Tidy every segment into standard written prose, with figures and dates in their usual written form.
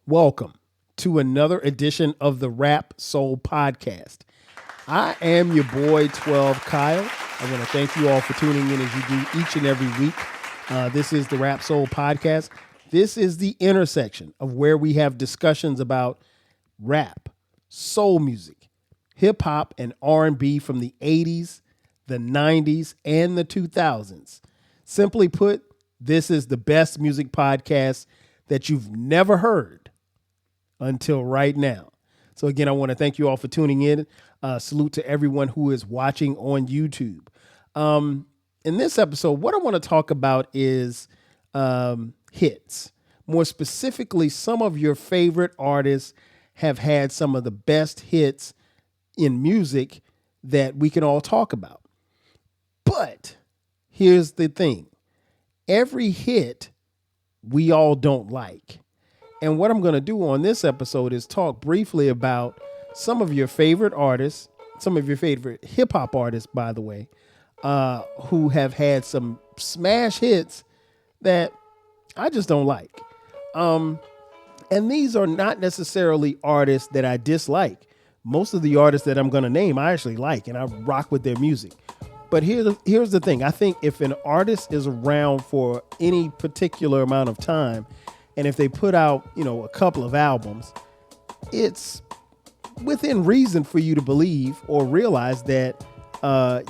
Welcome to another edition of the Rap Soul Podcast. I am your boy 12 Kyle. I want to thank you all for tuning in as you do each and every week. This is the Rap Soul Podcast. This is the intersection of where we have discussions about rap, soul music, hip hop, and R&B from the 80s, the 90s, and the 2000s. Simply put, this is the best music podcast that you've never heard until right now. So again, I want to thank you all for tuning in. Salute to everyone who is watching on YouTube. In this episode, what I want to talk about is hits. More specifically, some of your favorite artists have had some of the best hits in music that we can all talk about. But here's the thing. Every hit we all don't like. And what I'm going to do on this episode is talk briefly about some of your favorite artists, some of your favorite hip hop artists, by the way, who have had some smash hits that I just don't like. And these are not necessarily artists that I dislike. Most of the artists that I'm going to name, I actually like and I rock with their music. But here's the thing. I think if an artist is around for any particular amount of time, and if they put out, a couple of albums, it's within reason for you to believe or realize that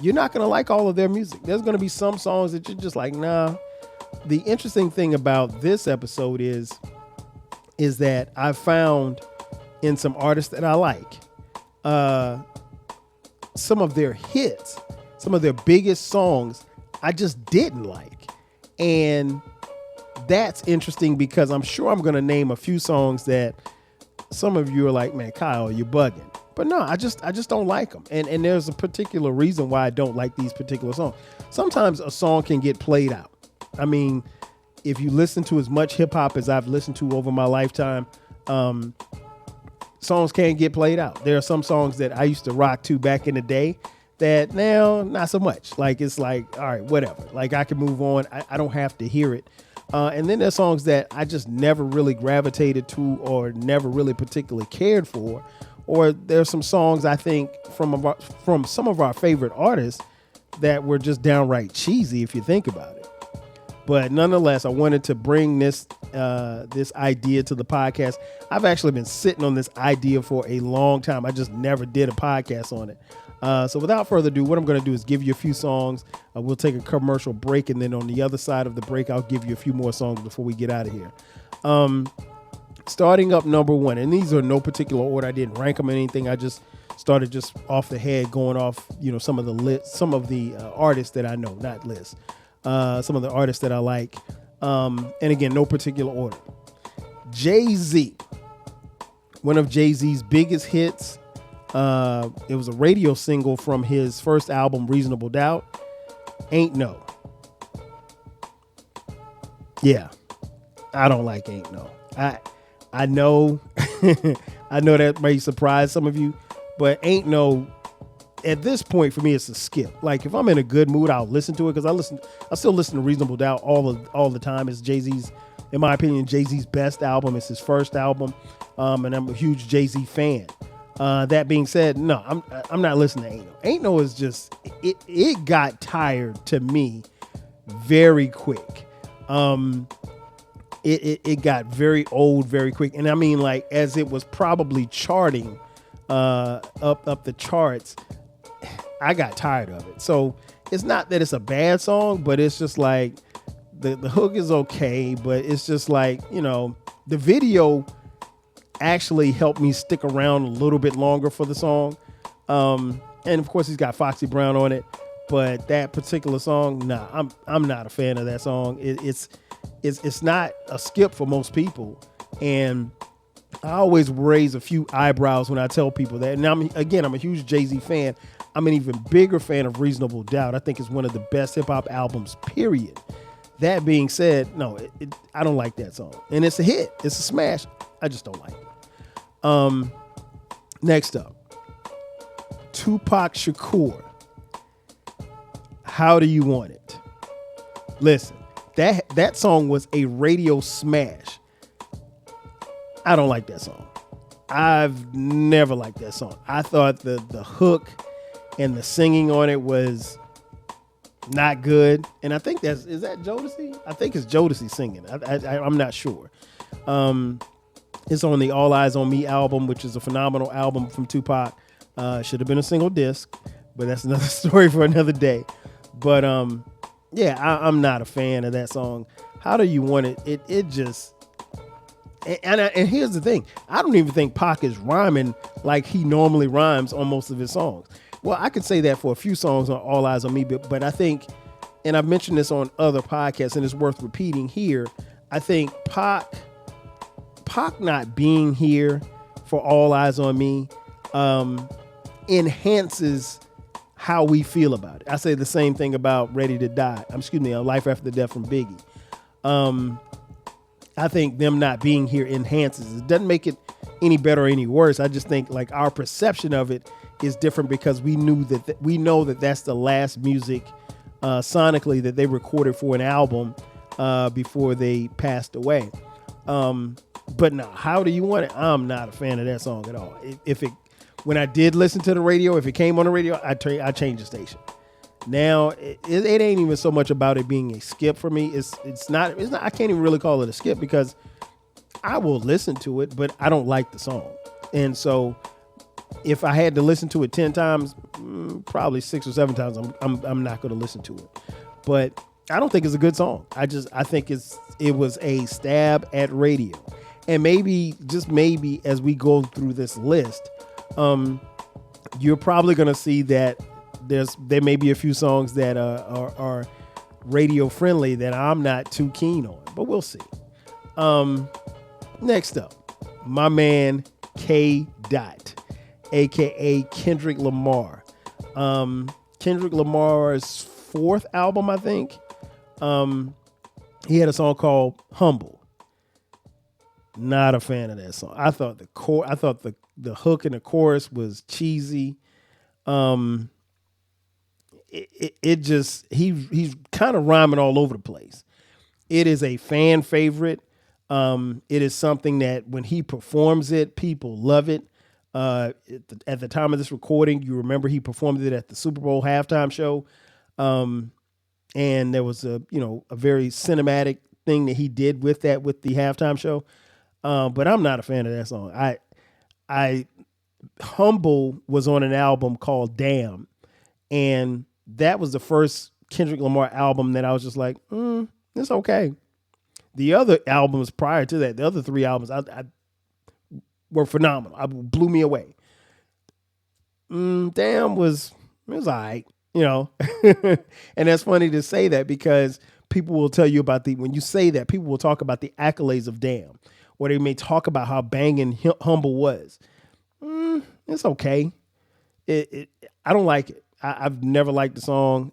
you're not going to like all of their music. There's going to be some songs that you're just like, nah. The interesting thing about this episode is that I found in some artists that I like, some of their hits, some of their biggest songs, I just didn't like. And that's interesting because I'm sure I'm going to name a few songs that some of you are like, man, Kyle, you're bugging. But no, I just don't like them. And there's a particular reason why I don't like these particular songs. Sometimes a song can get played out. I mean, if you listen to as much hip hop as I've listened to over my lifetime, songs can get played out. There are some songs that I used to rock to back in the day that now not so much. Like, it's like, all right, whatever. Like, I can move on. I don't have to hear it. And then there's songs that I just never really gravitated to or never really particularly cared for. Or there's some songs I think from some of our favorite artists that were just downright cheesy if you think about it. But nonetheless, I wanted to bring this idea to the podcast. I've actually been sitting on this idea for a long time. I just never did a podcast on it. So without further ado, what I'm going to do is give you a few songs. We'll take a commercial break, and then on the other side of the break, I'll give you a few more songs before we get out of here. Starting up number one, and these are no particular order. I didn't rank them or anything. I just started just off the head, going off, some of the artists that I know, not lists. Some of the artists that I like. And again, no particular order. Jay-Z. One of Jay-Z's biggest hits. It was a radio single from his first album, Reasonable Doubt. Ain't No. Yeah, I don't like Ain't No. I know, I know that may surprise some of you, but Ain't No, at this point for me, it's a skip. Like, if I'm in a good mood, I'll listen to it because I still listen to Reasonable Doubt all the time. It's Jay-Z's, in my opinion, Jay-Z's best album. It's his first album, and I'm a huge Jay-Z fan. That being said, no, I'm not listening to Ain't No. Ain't No is just, it got tired to me very quick. It got very old very quick. And I mean, like, as it was probably charting up the charts, I got tired of it. So it's not that it's a bad song, but it's just like the hook is okay, but it's just like, the video actually helped me stick around a little bit longer for the song. And of course he's got Foxy Brown on it, but that particular song, nah, I'm not a fan of that song. It's not a skip for most people. And I always raise a few eyebrows when I tell people that. And I'm a huge Jay-Z fan. I'm an even bigger fan of Reasonable Doubt. I think it's one of the best hip hop albums, period. That being said, no, I don't like that song. And it's a hit. It's a smash. I just don't like it. Next up, Tupac Shakur. How Do You Want It? Listen, that song was a radio smash. I don't like that song. I've never liked that song. I thought the hook and the singing on it was not good. And I think is that Jodeci? I think it's Jodeci singing. I'm not sure. It's on the All Eyes on Me album, which is a phenomenal album from Tupac. Should have been a single disc, but that's another story for another day. But yeah, I'm not a fan of that song. How do you want it? It just and here's the thing. I don't even think Pac is rhyming like he normally rhymes on most of his songs. Well, I could say that for a few songs on All Eyes on Me, but I think, and I've mentioned this on other podcasts, and it's worth repeating here. I think Pac not being here for All Eyes on Me enhances how we feel about it. I say the same thing about Ready to Die. Life After Death from Biggie. I think them not being here enhances. It doesn't make it any better or any worse. I just think like our perception of it is different because we know that that's the last music sonically that they recorded for an album before they passed away. But no, how do you want it? I'm not a fan of that song at all. When I did listen to the radio, if it came on the radio, I changed the station. Now it ain't even so much about it being a skip for me. It's not. I can't even really call it a skip because I will listen to it, but I don't like the song. And so if I had to listen to it 10 times, probably 6 or 7 times, I'm not going to listen to it. But I don't think it's a good song. I think it was a stab at radio. And maybe, just maybe, as we go through this list, you're probably going to see that there may be a few songs that are radio friendly that I'm not too keen on, but we'll see. Next up, my man K. Dot, aka Kendrick Lamar. Kendrick Lamar's 4th album, I think. He had a song called Humble. Not a fan of that song. I thought the hook and the chorus was cheesy. He's kind of rhyming all over the place. It is a fan favorite. It is something that when he performs it, people love it. At the time of this recording, you remember he performed it at the Super Bowl halftime show. And there was a very cinematic thing that he did with the halftime show. But I'm not a fan of that song. Humble was on an album called Damn. And that was the first Kendrick Lamar album that I was just like, it's okay. The other albums prior to that, the other 3 albums, I were phenomenal. Blew me away. Damn was all right, and that's funny to say that because people will tell you about when you say that, people will talk about the accolades of Damn, or they may talk about how banging Humble was. It's okay. I don't like it. I've never liked the song.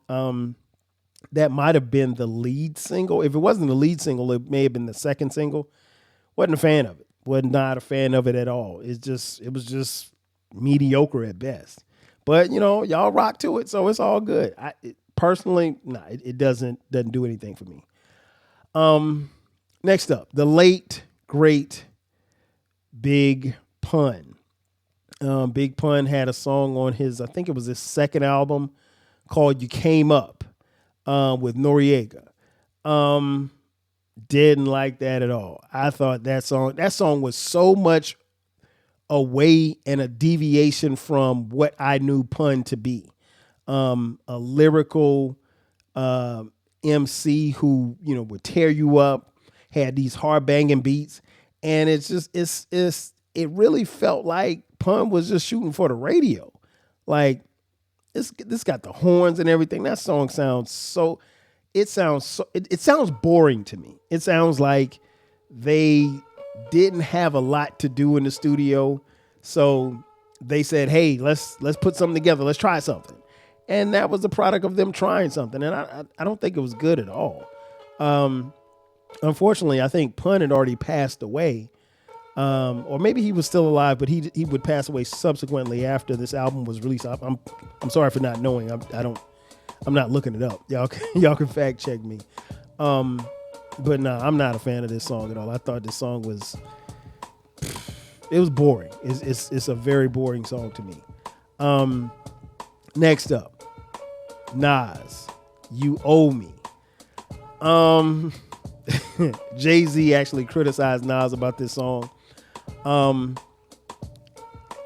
That might have been the lead single. If it wasn't the lead single, it may have been the second single. Wasn't a fan of it. Was not a fan of it at all. It was just mediocre at best. But y'all rock to it, so it's all good. Personally, it doesn't do anything for me. Next up, the late great Big Pun. Big Pun had a song on I think it was his 2nd album called You Came Up with Noriega. Didn't like that at all. I thought that song was so much away and a deviation from what I knew Pun to be. A lyrical MC who, would tear you up, had these hard banging beats. And it really felt like Pun was just shooting for the radio. Like this got the horns and everything. That song sounds it sounds boring to me. It sounds like they didn't have a lot to do in the studio. So they said, hey, let's put something together. Let's try something. And that was the product of them trying something. And I don't think it was good at all. Unfortunately, I think Pun had already passed away. Or maybe he was still alive, but he would pass away subsequently after this album was released. I'm sorry for not knowing. I'm not looking it up. Y'all can fact check me. But no, I'm not a fan of this song at all. I thought this song was it was boring. It's a very boring song to me. Next up, Nas, You Owe Me. Jay-Z actually criticized Nas about this song.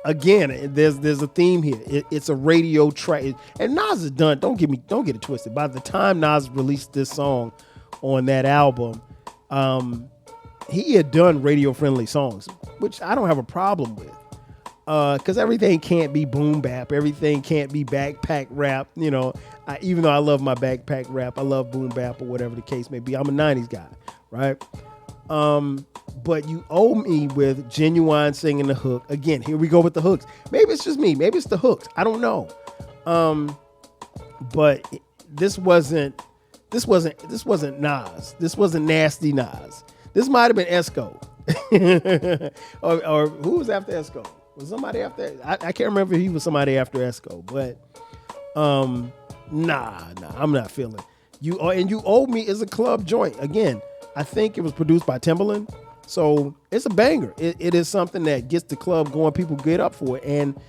Again, there's a theme here. It's a radio track, and Nas is done. Don't get it twisted. By the time Nas released this song on that album, he had done radio friendly songs, which I don't have a problem with. Because everything can't be boom bap, everything can't be backpack rap. You know, even though I love my backpack rap, I love boom bap or whatever the case may be. I'm a '90s guy, right? But You Owe Me with Genuine singing the hook. Again, here we go with the hooks. Maybe it's just me. Maybe it's the hooks. I don't know. But this wasn't Nas. This wasn't Nasty Nas. This might have been Esco. or who was after Esco? Was somebody after? I can't remember if he was somebody after Esco. But nah, I'm not feeling You Owe Me is a club joint. Again, I think it was produced by Timbaland. So it's a banger. It is something that gets the club going. People get up for it, and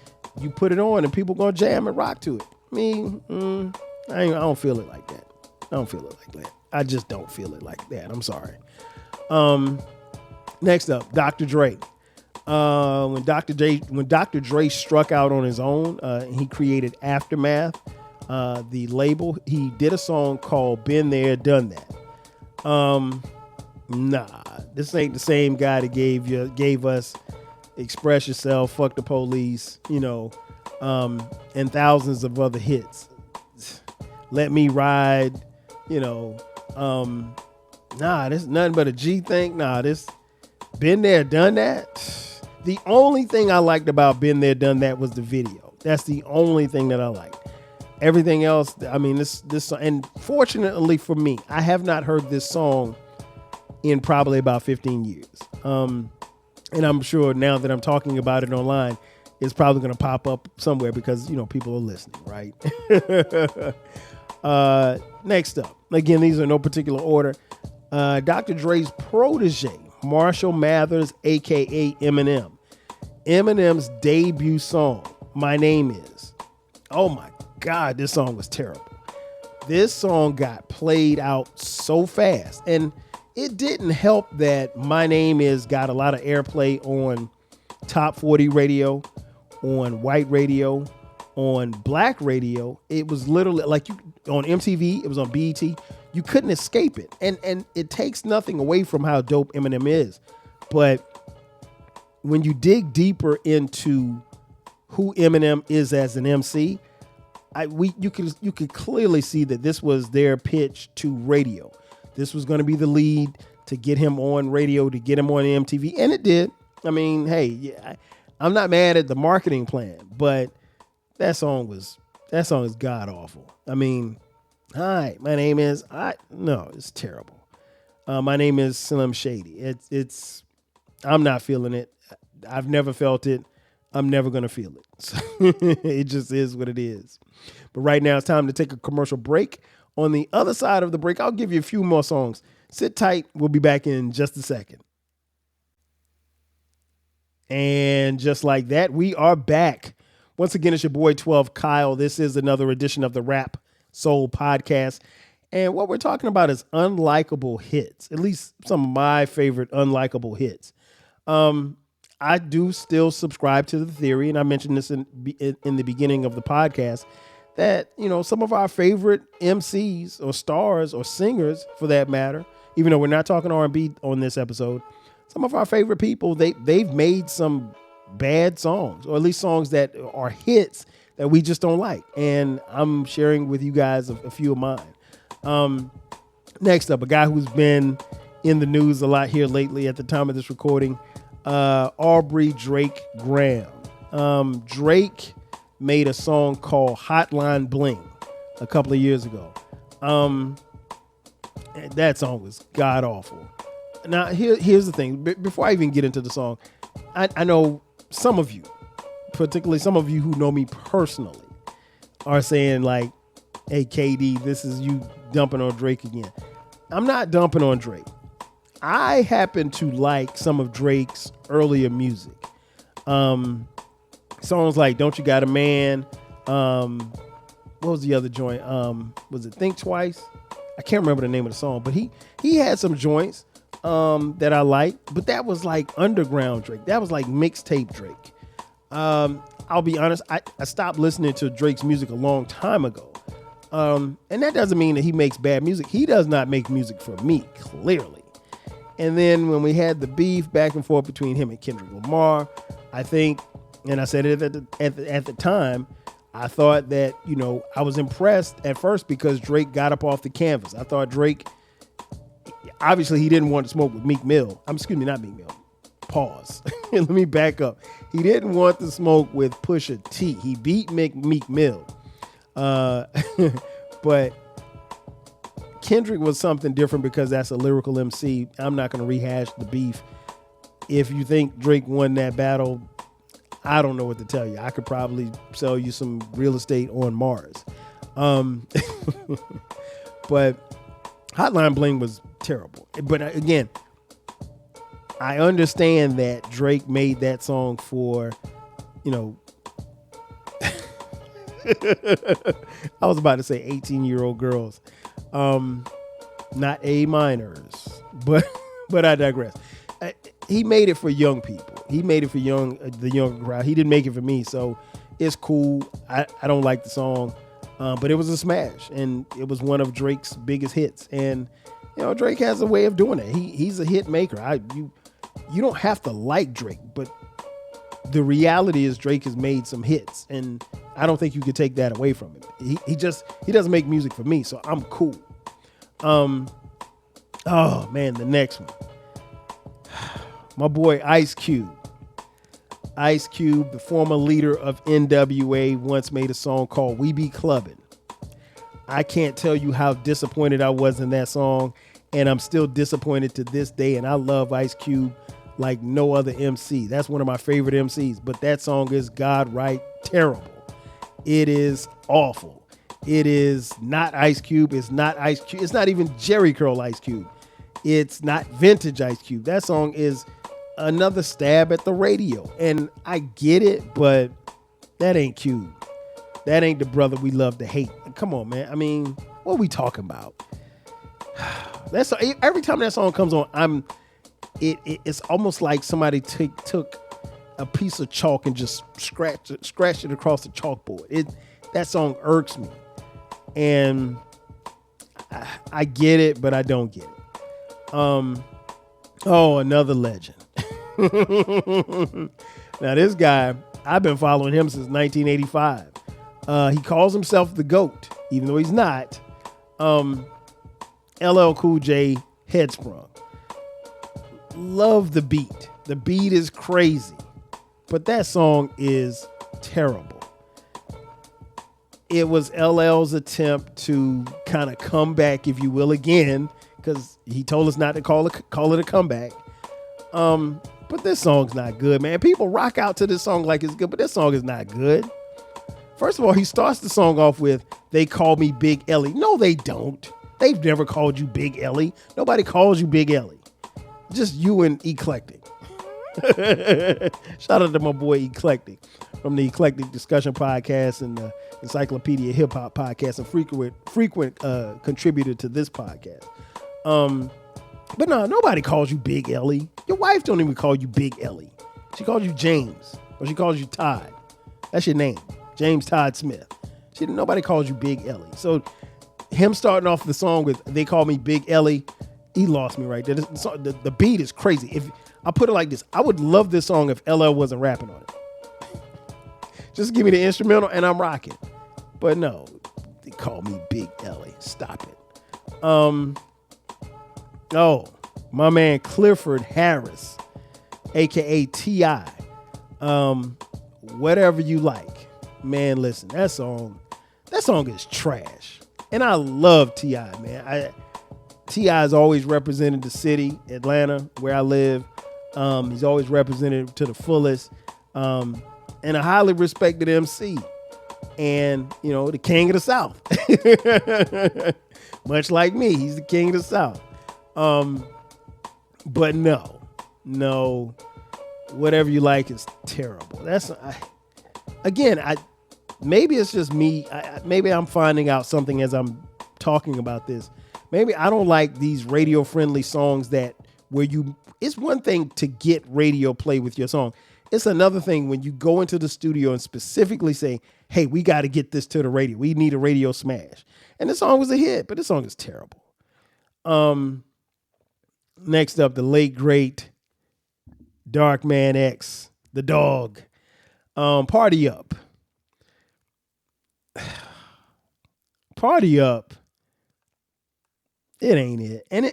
you put it on, and people gonna jam and rock to it. I don't feel it like that. I just don't feel it like that. I'm sorry. Next up, Dr. Dre. When Dr. Dre struck out on his own, he created Aftermath, the label. He did a song called "Been There, Done That." Nah, this ain't the same guy that gave us Express Yourself, Fuck the Police, and thousands of other hits. Let Me Ride, nah, this is nothing but a G thing. Nah, this Been There, Done That. The only thing I liked about Been There, Done That was the video. That's the only thing that I liked. Everything else, I mean, this, and fortunately for me, I have not heard this song in probably about 15 years. And I'm sure now that I'm talking about it online, it's probably going to pop up somewhere because, people are listening, right? Next up, again, these are no particular order. Dr. Dre's protege, Marshall Mathers, a.k.a. Eminem. Eminem's debut song, My Name Is. Oh my God, this song was terrible. This song got played out so fast. And it didn't help that My Name Is got a lot of airplay on Top 40 radio, on white radio, on black radio. It was literally like on MTV, it was on BET. You couldn't escape it. And it takes nothing away from how dope Eminem is. But when you dig deeper into who Eminem is as an MC, you could clearly see that this was their pitch to radio. This was going to be the lead to get him on radio, to get him on MTV, and it did. I mean, hey, yeah, I'm not mad at the marketing plan, but that song is god awful. I mean, hi, my name is no, it's terrible. My name is Slim Shady. It's I'm not feeling it. I've never felt it. I'm never gonna feel it. So it just is what it is. But right now it's time to take a commercial break. On the other side of the break, I'll give you a few more songs. Sit tight. We'll be back in just a second. And just like that, we are back. Once again, it's your boy 12 Kyle. This is another edition of the Rap Soul Podcast. And what we're talking about is unlikable hits, at least some of my favorite unlikable hits. I do still subscribe to the theory, and I mentioned this in the beginning of the podcast, that, some of our favorite MCs or stars or singers, for that matter, even though we're not talking R&B on this episode, some of our favorite people, they've made some bad songs, or at least songs that are hits that we just don't like. And I'm sharing with you guys a few of mine. Next up, a guy who's been in the news a lot here lately at the time of this recording, Aubrey Drake Graham. Drake made a song called Hotline Bling a couple of years ago. That song was god awful. Now, here's the thing. Before I even get into the song, I know some of you, particularly some of you who know me personally, are saying like, hey, KD, this is you dumping on Drake again. I'm not dumping on Drake. I happen to like some of Drake's earlier music. Songs like Don't You Got a Man? What was the other joint? Was it Think Twice? I can't remember the name of the song, but he had some joints that I liked, but that was like underground Drake. That was like mixtape Drake. I'll be honest, I stopped listening to Drake's music a long time ago. And that doesn't mean that he makes bad music. He does not make music for me, clearly. And then when we had the beef back and forth between him and Kendrick Lamar, I think, and I said it at the time, I thought that, I was impressed at first because Drake got up off the canvas. I thought Drake, obviously he didn't want to smoke with Meek Mill. Excuse me, not Meek Mill. Pause. Let me back up. He didn't want to smoke with Pusha T. He beat Meek Mill. But Kendrick was something different because that's a lyrical MC. I'm not going to rehash the beef. If you think Drake won that battle, I don't know what to tell you. I could probably sell you some real estate on Mars. But Hotline Bling was terrible. But again, I understand that Drake made that song for, I was about to say 18-year-old girls, not A minors, but I digress. He made it for young people. He made it for the younger crowd. He didn't make it for me, so it's cool. I don't like the song, but it was a smash, and it was one of Drake's biggest hits. And Drake has a way of doing it. He's a hit maker. You don't have to like Drake, but the reality is Drake has made some hits, and I don't think you could take that away from him. He doesn't make music for me, so I'm cool. Oh man, the next one. My boy Ice Cube. Ice Cube, the former leader of NWA, once made a song called We Be Clubbin'. I can't tell you how disappointed I was in that song, and I'm still disappointed to this day, and I love Ice Cube like no other MC. That's one of my favorite MCs, but that song is godright terrible. It is awful. It is not Ice Cube. It's not Ice Cube. It's not even Jerry Curl Ice Cube. It's not vintage Ice Cube. That song is another stab at the radio. And I get it, but that ain't Cube. That ain't the brother we love to hate. Come on, man. I mean, what are we talking about? That's every time that song comes on, it's almost like somebody took a piece of chalk and just scratched it across the chalkboard. That song irks me. And I get it, but I don't get it. Another legend. Now this guy, I've been following him since 1985. He calls himself the GOAT, even though he's not. LL Cool J, Headsprung. Love the beat. The beat is crazy, but that song is terrible. It was LL's attempt to kind of come back, if you will, again, because he told us not to call it a comeback. But this song's not good, man. People rock out to this song like it's good, but this song is not good. First of all, he starts the song off with, "They call me Big Ellie." No, they don't. They've never called you Big Ellie. Nobody calls you Big Ellie. Just you and Eclectic. Shout out to my boy Eclectic from the Eclectic Discussion Podcast and the Encyclopedia Hip Hop Podcast, a frequent contributor to this podcast. But no, nobody calls you Big Ellie. Your wife don't even call you Big Ellie. She calls you James, or she calls you Todd. That's your name, James Todd Smith. Nobody calls you Big Ellie. So him starting off the song with "They call me Big Ellie," he lost me right there. The beat is crazy. If I put it like this, I would love this song if LL wasn't rapping on it. Just give me the instrumental and I'm rocking. But no, they call me Big Ellie. Stop it. My man Clifford Harris, aka T.I. Whatever you like. Man, listen, that song is trash. And I love T.I., man. T.I. has always represented the city, Atlanta, where I live. He's always represented to the fullest. And a highly respected MC. And, the king of the South. Much like me, he's the king of the South. But no. Whatever You Like is terrible. Maybe it's just me. Maybe I'm finding out something as I'm talking about this. Maybe I don't like these radio friendly songs it's one thing to get radio play with your song. It's another thing when you go into the studio and specifically say, hey, we got to get this to the radio. We need a radio smash. And the song was a hit, but the song is terrible. Next up, the late, great Dark Man X, The Dog. Party Up. Party Up. It ain't it. And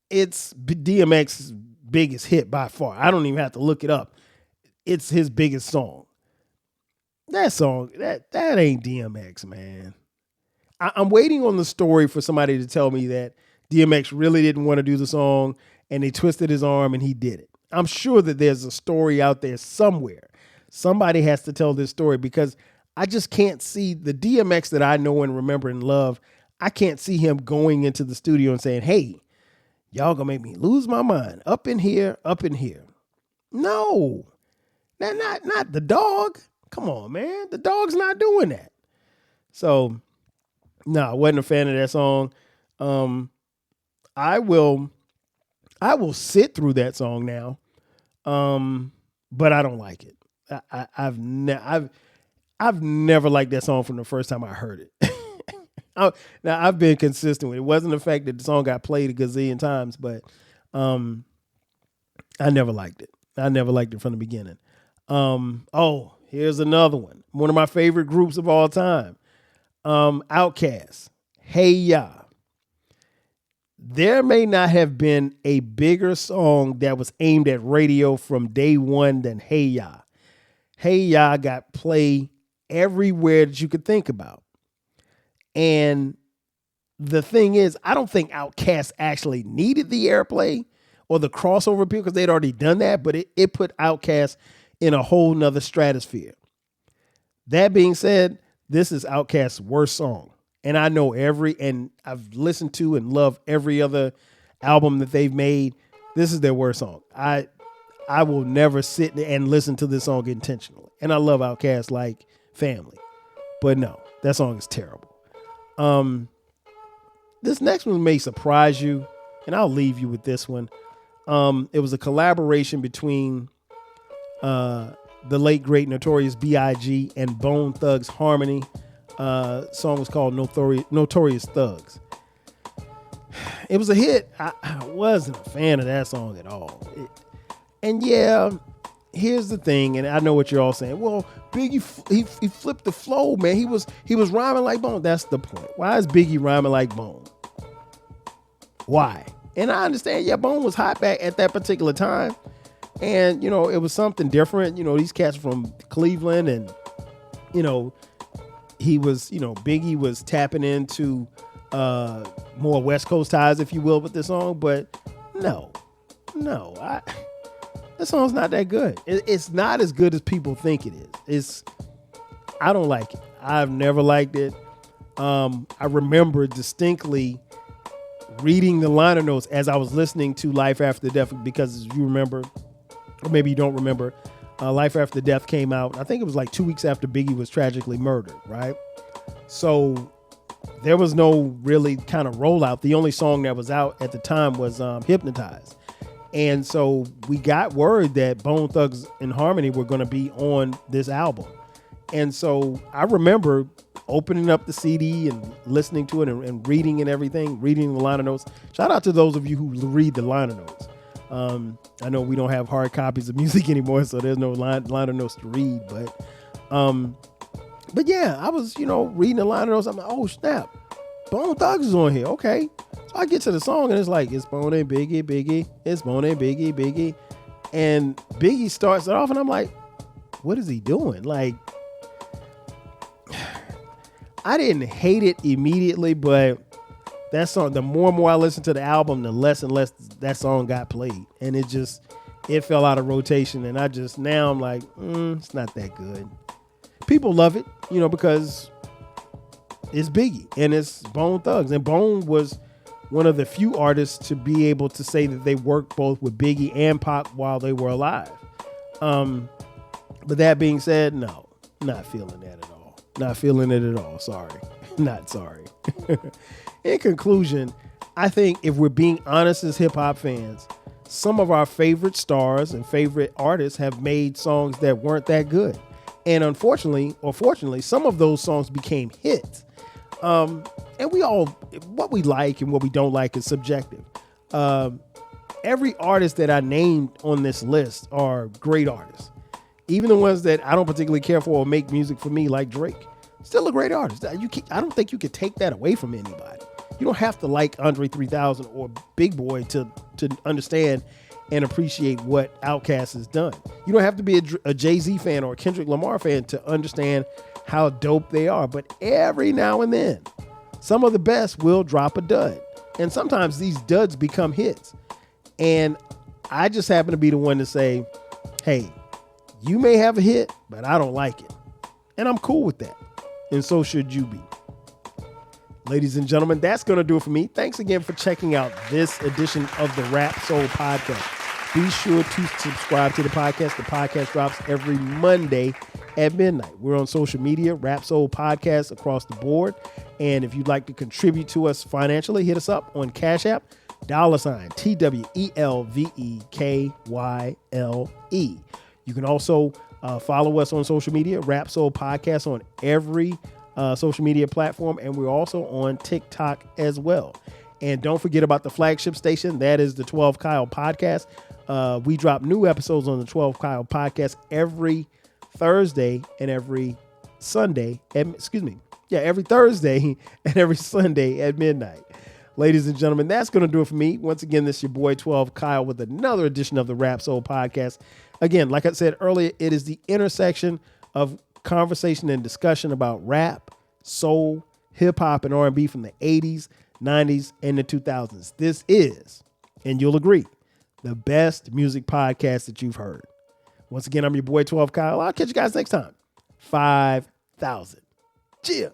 it's DMX's biggest hit by far. I don't even have to look it up. It's his biggest song. That song, that ain't DMX, man. I'm waiting on the story for somebody to tell me that DMX really didn't want to do the song and they twisted his arm and he did it. I'm sure that there's a story out there somewhere. Somebody has to tell this story because I just can't see the DMX that I know and remember and love. I can't see him going into the studio and saying, hey, y'all gonna make me lose my mind. Up in here, up in here. No, not the dog. Come on, man. The dog's not doing that. So, no, I wasn't a fan of that song. I will sit through that song now. But I don't like it. I've never liked that song from the first time I heard it. Now I've been consistent with it. It wasn't the fact that the song got played a gazillion times, but I never liked it. I never liked it from the beginning. Here's another one. One of my favorite groups of all time. OutKast. Hey Ya. There may not have been a bigger song that was aimed at radio from day one than Hey Ya. Hey Ya got play everywhere that you could think about. And the thing is, I don't think OutKast actually needed the airplay or the crossover appeal because they'd already done that, but it put OutKast in a whole nother stratosphere. That being said, this is OutKast's worst song. And I know and I've listened to and love every other album that they've made. This is their worst song. I will never sit and listen to this song intentionally. And I love OutKast like family. But no, that song is terrible. This next one may surprise you, and I'll leave you with this one. It was a collaboration between the late great Notorious B.I.G. and Bone Thugs Harmony. Song was called Notorious Thugs. It was a hit. I wasn't a fan of that song at all. Here's the thing, and I know what you're all saying. Well, Biggie, he flipped the flow, man. He was rhyming like Bone. That's the point. Why is Biggie rhyming like Bone? Why? And I understand, Bone was hot back at that particular time. And, it was something different. These cats from Cleveland and, he was, Biggie was tapping into more West Coast ties, if you will, with this song. But no, that song's not that good. It's not as good as people think it is. I don't like it. I've never liked it. I remember distinctly reading the liner notes as I was listening to Life After Death, because as you remember, or maybe you don't remember, Life After Death came out. I think it was like 2 weeks after Biggie was tragically murdered, right? So there was no really kind of rollout. The only song that was out at the time was Hypnotized. And so we got word that Bone Thugs and Harmony were going to be on this album. And so I remember opening up the CD and listening to it and reading and everything, reading the liner notes. Shout out to those of you who read the liner notes. I know we don't have hard copies of music anymore, so there's no liner notes to read. But yeah, I was, reading the liner notes. I'm like, oh, snap. Bone Thugs is on here. Okay. So I get to the song and it's like, it's Bone and Biggie, Biggie. It's Bone and Biggie, Biggie. And Biggie starts it off and I'm like, what is he doing? Like, I didn't hate it immediately, but that song, the more and more I listened to the album, the less and less that song got played. And it fell out of rotation. And now I'm like, it's not that good. People love it, because it's Biggie and it's Bone Thugs. And Bone was one of the few artists to be able to say that they worked both with Biggie and Pac while they were alive. But that being said, no, not feeling that at all. Not feeling it at all. Sorry. Not sorry. In conclusion, I think if we're being honest as hip hop fans, some of our favorite stars and favorite artists have made songs that weren't that good. And unfortunately, or fortunately, some of those songs became hits. And what we like and what we don't like is subjective. Every artist that I named on this list are great artists. Even the ones that I don't particularly care for or make music for me, like Drake, still a great artist. I don't think you could take that away from anybody. You don't have to like Andre 3000 or Big Boy to understand and appreciate what OutKast has done. You don't have to be a Jay-Z fan or a Kendrick Lamar fan to understand how dope they are. But every now and then, some of the best will drop a dud. And sometimes these duds become hits. And I just happen to be the one to say, hey, you may have a hit, but I don't like it. And I'm cool with that. And so should you be. Ladies and gentlemen, that's going to do it for me. Thanks again for checking out this edition of the Rap Soul Podcast. Be sure to subscribe to the podcast. The podcast drops every Monday at midnight. We're on social media, Rap Soul Podcast across the board. And if you'd like to contribute to us financially, hit us up on Cash App, $TWELVEKYLE. You can also follow us on social media, Rap Soul Podcast on every social media platform. And we're also on TikTok as well. And don't forget about the flagship station. That is the 12 Kyle Podcast. We drop new episodes on the 12 Kyle Podcast every Thursday and every Sunday. Every Thursday and every Sunday at midnight. Ladies and gentlemen, that's going to do it for me. Once again, this is your boy 12 Kyle with another edition of the Rap Soul Podcast. Again, like I said earlier, it is the intersection of conversation and discussion about rap, soul, hip hop, and R&B from the 80s, 90s, and the 2000s. This is, and you'll agree, the best music podcast that you've heard. Once again, I'm your boy 12 Kyle. I'll catch you guys next time. 5,000. Cheers.